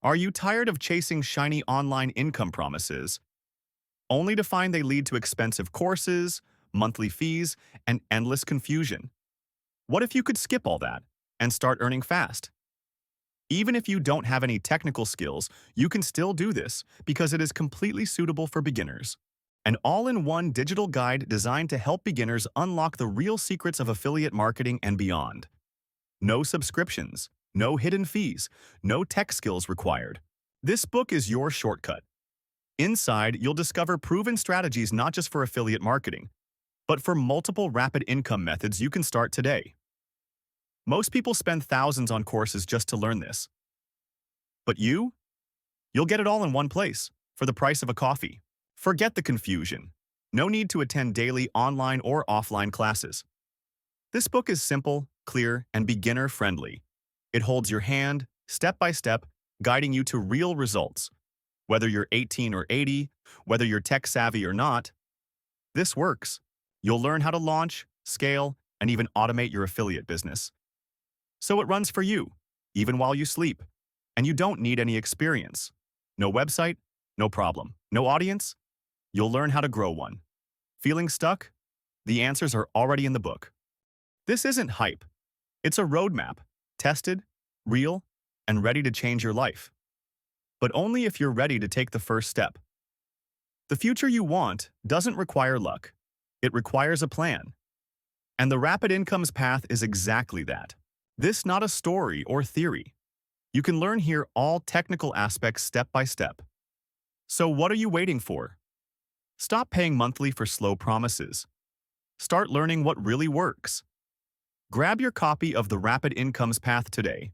Are you tired of chasing shiny online income promises, only to find they lead to expensive courses, monthly fees, and endless confusion? What if you could skip all that and start earning fast? Even if you don't have any technical skills, you can still do this because it is completely suitable for beginners. An all-in-one digital guide designed to help beginners unlock the real secrets of affiliate marketing and beyond. No subscriptions, no hidden fees, no tech skills required. This book is your shortcut. Inside, you'll discover proven strategies not just for affiliate marketing, but for multiple rapid income methods you can start today. Most people spend thousands on courses just to learn this. But you'll get it all in one place, for the price of a coffee. Forget the confusion. No need to attend daily online or offline classes. This book is simple, clear, and beginner-friendly. It holds your hand, step by step, guiding you to real results. Whether you're 18 or 80, whether you're tech-savvy or not, this works. You'll learn how to launch, scale, and even automate your affiliate business. So it runs for you, even while you sleep. And you don't need any experience. No website? No problem. No audience? You'll learn how to grow one. Feeling stuck? The answers are already in the book. This isn't hype. It's a roadmap, tested, real, and ready to change your life. But only if you're ready to take the first step. The future you want doesn't require luck. It requires a plan. And the Rapid Incomes path is exactly that. This not a story or theory. You can learn here all technical aspects step by step. So what are you waiting for? Stop paying monthly for slow promises. Start learning what really works. Grab your copy of the Rapid Incomes Path today